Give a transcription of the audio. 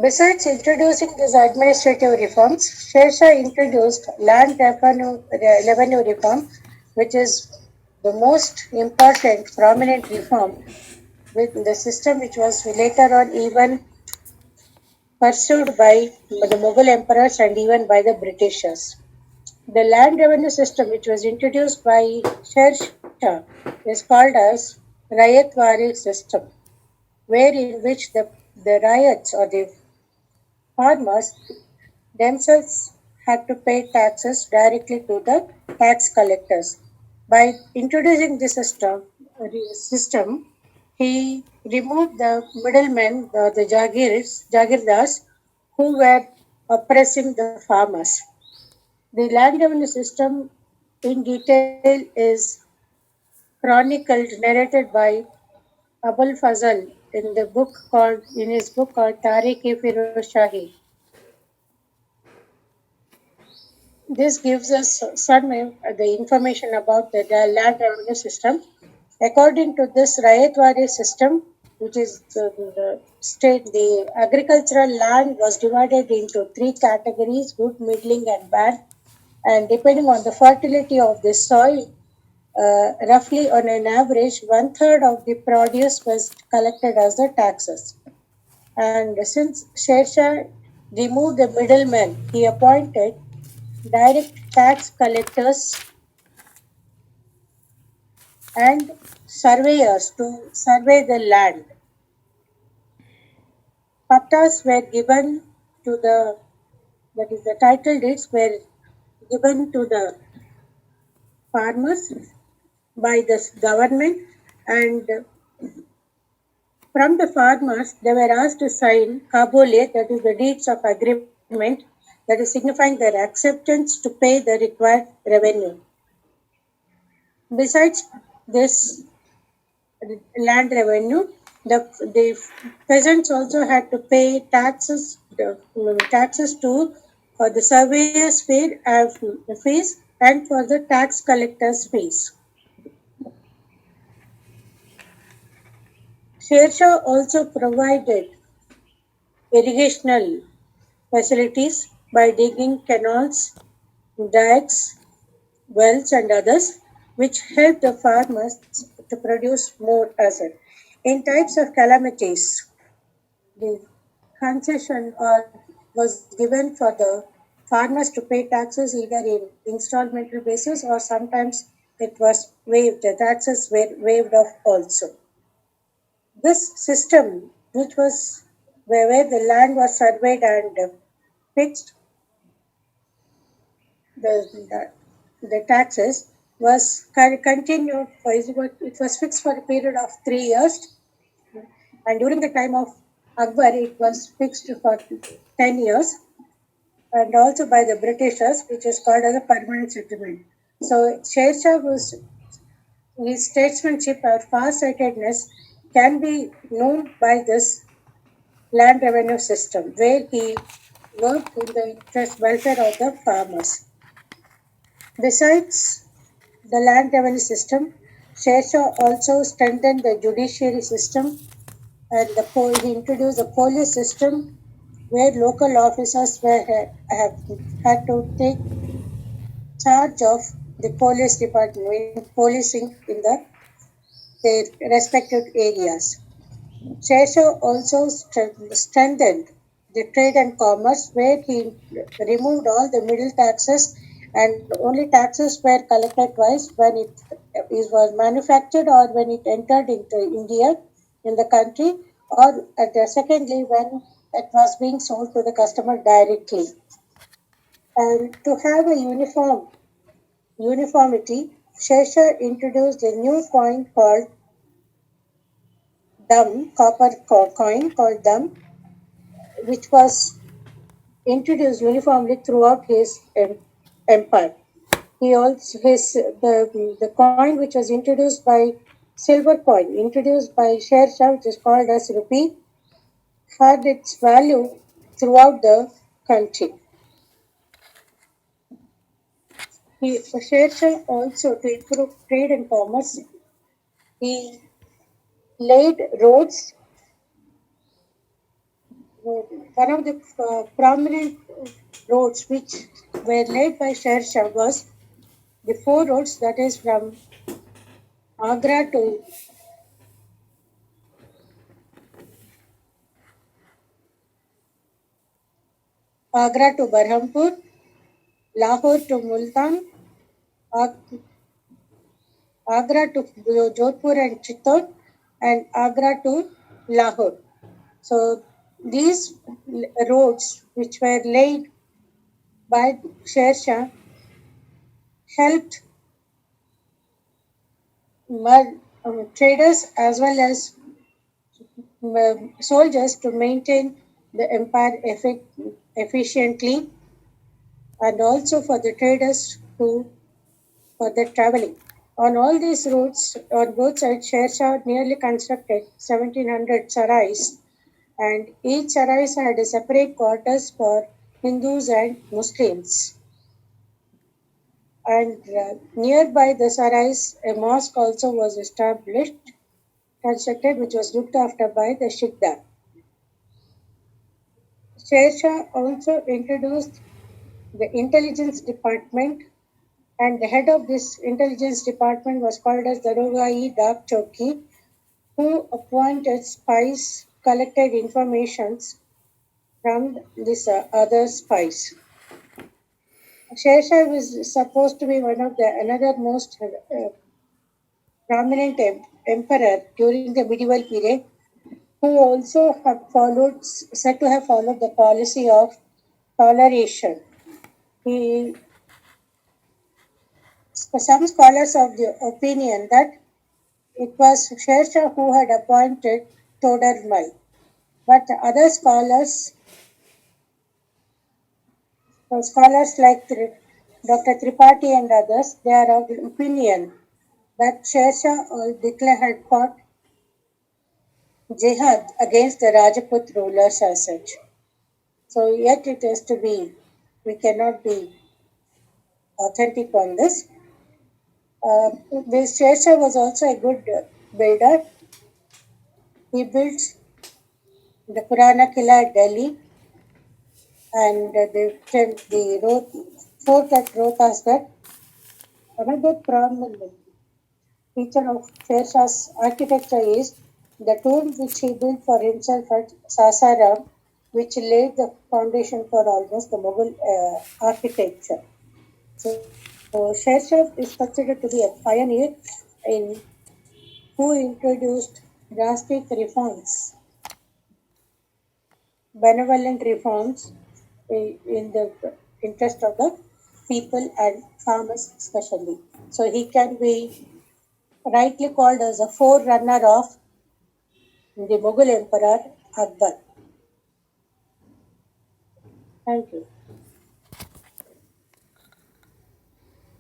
Besides introducing these administrative reforms, Sher Shah introduced revenue reform, which is the most important prominent reform with the system which was later on even pursued by the Mughal emperors and even by the Britishers. The land revenue system, which was introduced by Sher Shah, is called as Rayatwari system, where in which the riots or the farmers themselves had to pay taxes directly to the tax collectors. By introducing this system, he removed the middlemen, the jagirdars, who were oppressing the farmers. The land revenue system in detail is chronicled, narrated by Abul Fazl in his book called Tariq-e-Firoz Shahi. This gives us the information about the land revenue system. According to this Rayatwari system, which is the state, the agricultural land was divided into three categories: good, middling, and bad. And depending on the fertility of the soil, roughly on an average, one third of the produce was collected as the taxes. And since Sher Shah removed the middlemen, he appointed direct tax collectors and surveyors to survey the land. Pattas were given to that is, the title deeds were given to the farmers by the government, and from the farmers they were asked to sign kabule, that is the deeds of agreement, that is signifying their acceptance to pay the required revenue. Besides this land revenue, the peasants also had to pay taxes to for the surveyors' fees and for the tax collectors' fees. Sher Shah also provided irrigational facilities by digging canals, dikes, wells, and others, which helped the farmers to produce more asset. In types of calamities, the concession was given for the farmers to pay taxes either in installmental basis, or sometimes it was waived. The taxes were waived off also. This system, which was where the land was surveyed and fixed, the taxes was continued for it was fixed for a period of 3 years, and during the time of Akbar it was fixed for 10 years, and also by the Britishers, which is called as a permanent settlement. So Sher Shah was his statesmanship or far-sightedness can be known by this land revenue system, where he worked in the interest welfare of the farmers. Besides the land revenue system, Sher Shah also strengthened the judiciary system, and he introduced the police system, where local officers have had to take charge of the police department, policing in their respective areas. Sher Shah also strengthened the trade and commerce, where he removed all the middle taxes, and only taxes were collected twice: when it was manufactured or when it entered into India in the country, or secondly when it was being sold to the customer directly. And to have a uniformity, Sher Shah introduced a new coin called coin called Dam, which was introduced uniformly throughout his empire. He also the coin which was introduced by silver coin introduced by Sher Shah, which is called as rupee, had its value throughout the country. Sher Shah also, to improve trade and commerce, he laid roads One of the prominent roads which were laid by Sher Shah was the four roads, that is from Agra to Berhampur, Lahore to Multan, Ag- Agra to Jodhpur and Chittor, and Agra to Lahore. So these roads, which were laid by Sher Shah, helped traders as well as soldiers to maintain the empire efficiently, and also for the traders to for the traveling. On all these routes, on both sides, Sher Shah nearly constructed 1700 sarais, and each sarais had a separate quarters for Hindus and Muslims. And nearby the sarais, a mosque also was constructed, which was looked after by the Shikdar. Sher Shah also introduced the intelligence department, and the head of this intelligence department was called as Darogai Dak Chowki, who appointed spies, collected informations from these other spies. Sher Shah was supposed to be one of the another most prominent emperor during the medieval period, who also have followed, said to have followed the policy of toleration. He, some scholars of the opinion that it was Sher Shah who had appointed Todarmal, but other scholars like Dr. Tripathi and others, they are of the opinion that Sher Shah had fought jihad against the Rajput rulers as such. So yet it has to be, we cannot be authentic on this. This Sher Shah was also a good builder. He built the Purana Killa at Delhi, and the fort at Rohtasgarh. Another prominent feature of Sher Shah's architecture is the tomb which he built for himself at Sasaram, which laid the foundation for almost the Mughal architecture. So Sher Shah is considered to be a pioneer in who introduced drastic reforms, benevolent reforms in the interest of the people and farmers especially. So he can be rightly called as a forerunner of the Mughal Emperor Akbar. Thank you.